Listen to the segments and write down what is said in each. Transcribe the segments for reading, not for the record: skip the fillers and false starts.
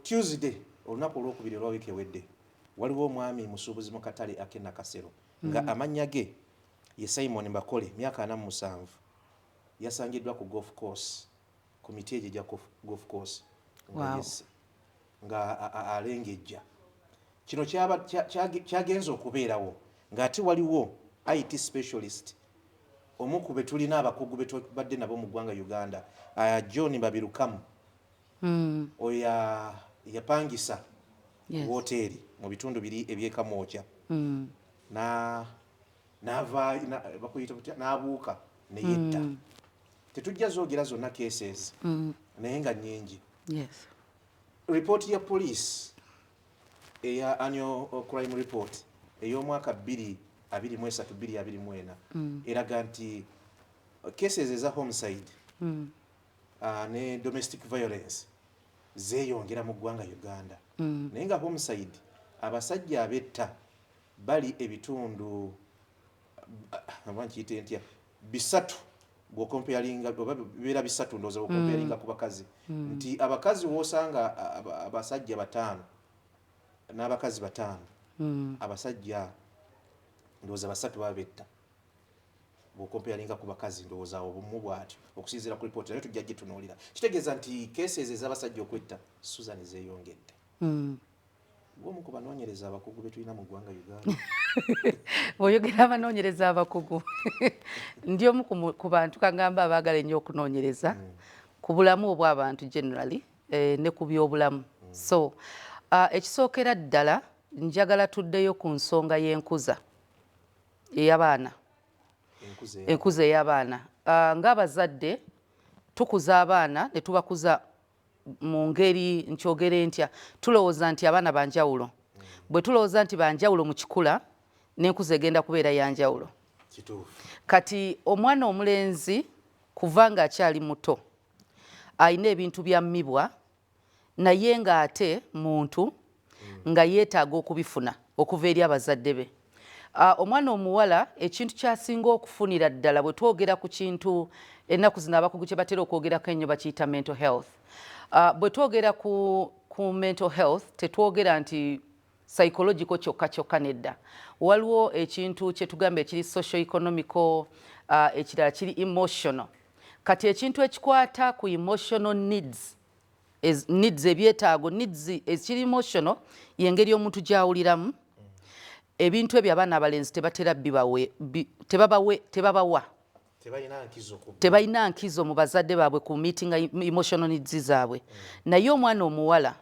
Tuesday olunaku olwokubiri olwa wiiki ewedde waliwo omwami musuubuzi mu katale ak'e Kasero nga amannya ge ye Simon Mbakole myaka 47 yasangiddwa ku golf course ku miti egyo gya golf course nga alengejja. Kino kyagenza okubeerawo ng'ate waliwo IT specialist omu ku be tulina abakugu be tubadde nabo mu ggwanga Uganda, John Babirukamu oyo yapangisa woteeri mu bitundu biri eby'Ekamwokya n'abuuka ne yetta. Tetujja zoogera zonna cases naye nga nnyingi. Ripooti ya police eya annual crime report ey'omwaka 2023-2024 eraga nti cases eza homicide ne domestic violence zeeyongera mu ggwanga Uganda. Naye nga homicide abasajja abetta bali ebitundu nkiyite ntya bisatu bw'okompeyalinga oba bibeera bisatu ndowooza bw'okompeyalinga ku bakazi nti abakazi w'osanga abasajja 5 n'abakazi 5 abasajja ndowooza 3 babetta bw'okompeyalinga ku bakazi ndowooza obumu bw'atyo okusinziira ku lipooti naye tujja gitunuulira. Kitegeeza nti cases ez'abasajja okwetta Susan zeeyongedde. Bw'omu ku banoonyereza abakugu be tulina mu ggwanga Uganda. Bw'oyogera abanoonyereza abakugu ndi omu ku bantu kagamba abaagala ennyo okunoonyereza ku bulamu obw'abantu generally ne ku by'obulamu. So ekisookera ddala njagala tuddeyo ku nsonga y'enkuza ey'abaana. Enkuza ey'abaana ng'abazadde tukuza abaana ne tubakuza mu ngeri nkyogere ntya tulowooza nti abaana banjawulo. Bwe tulowooza nti banjawulo mu kikula n'enkuza egenda kubeera yanjawulo. Kati omwana omulenzi kuva ng'akyali muto ayina ebintu byammibwa naye ng'ate muntu nga yeetaaga okubifuna okuva eri abazadde be. Omwana omuwala ekintu kyasinga okufunira ddala bwe twogera ku kintu ennaku zino abakugu kye batera okwogerako ennyo bakiyita mental health. Bwe twogera ku mental health tetwogera nti psychological kyokka nedda. Waliwo ekintu kye tugamba ekiri socio-economical, ekirala kiri emotional. Kati ekintu ekikwata ku emotional needs ebyetaago needs ekiri emotional y'engeri omuntu gy'awuliramu. Ebintu ebyo abaana abalenzi tebatera tebabawa. Tebalina nkizo mu bazadde baabwe ku meeting emotional needs zaabwe. Naye omwana omuwala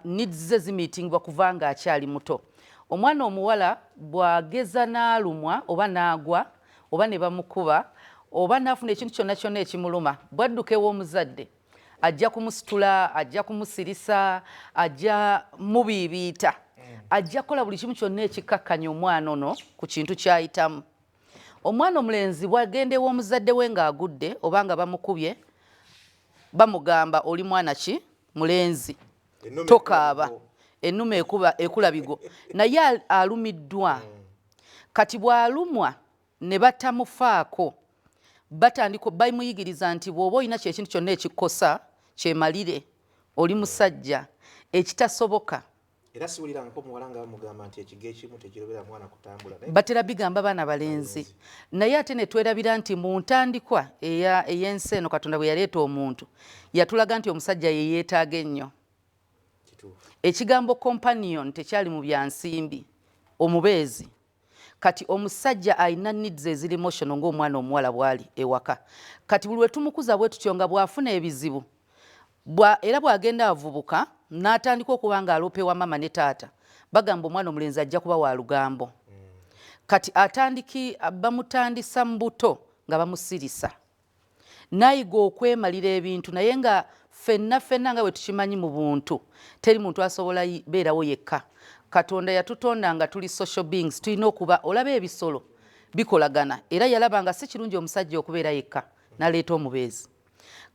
needs ze zimitingibwa kuva ng'akyali muto. Omwana omuwala bw'ageza n'alumwa oba n'agwa oba ne bamukuba oba n'afuna ekintu kyonna kyonna ekimuluma bwadduka ew'omuzadde ajja kumusitula, ajja kumusirisa, ajja mubiibiita, ajja kukola buli kimu kyonna ekikkakkanya omwana ono ku kintu ky'ayitamu. Omwana omulenzi bw'agenda ew'omuzadde we ng'agudde oba nga bamukubye bamugamba oli mwana ki mulenzi tokaaba ennuma ekula bigo naye alumiddwa. Kati bw'alumwa ne batamufaako batandika bamuyigiriza nti bw'oba olina ekintu kyonna ekikkosa kyemalire oli musajja ekitasoboka. Era siwulirangako muwala nga bamugamba nti ekigo ekimu tekirobera mwana kutambula. Batera bigamba baana balenzi. Naye ate ne twerabira nti mu ntandikwa ey'ensi eno Katonda bwe yaleeta omuntu yatulaga nti omusajja ye yeetaaga ennyo. Ekigambo companion tekyali mu byansimbi omubeezi. Kati omusajja alina needs eziri emotional ng'omwana omuwala bw'ali ewaka. Kati buli lwe tumukuza bwe tutyo nga bw'afuna ebizibu era bw'agenda avubuka n'atandika okuba ng'aloopewa mama ne taata bagamba omwana omulenzi ajja kuba wa lugambo. Kati bamutandisa mu buto nga bamusirisa n'ayiga okwemalira ebintu naye nga ffenna nga bwe tukimanyi mu buntu teri muntu asobola beerawo yekka. Katonda yatutonda nga tuli social beings tulina okuba olaba ebisolo bikolagana era yalaba nga si kirungi omusajja okubeera yekka n'aleeta omubeezi.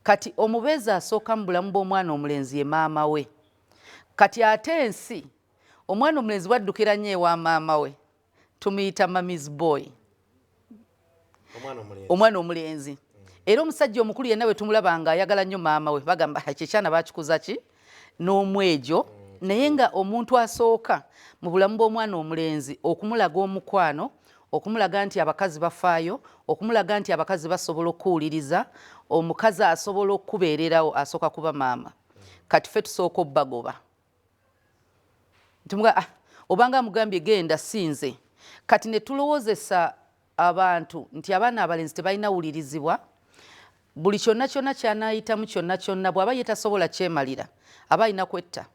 Kati omubeezi asooka mu bulamu bw'omwana omulenzi ye maama we. Kati ate ensi omwana omulenzi bwaddukira nnyo ewa maama we tumuyita mami's boy. Omwana omulenzi era omusajja omukulu yenna we tumulaba nga ayagala nnyo maama we bagamba kyekyana bakikuza ki n'omwejo naye nga omuntu asooka mu bulamu bw'omwana omulenzi okumulaga omukwano okumulaga nti abakazi bafaayo okumulaga nti abakazi basobola okuwuliriza omukazi asobola okubeererawo asooka kuba maama kati ffe tusooka obbagoba obanga amugambye genda sinze kati ne tulowoozesa abantu nti abaana abalenzi tebalina wulirizibwa buli kyonna kyonna kyanaayitamu kyonna kyonna bw'aba ye tasobola kyemalira aba alina kwetta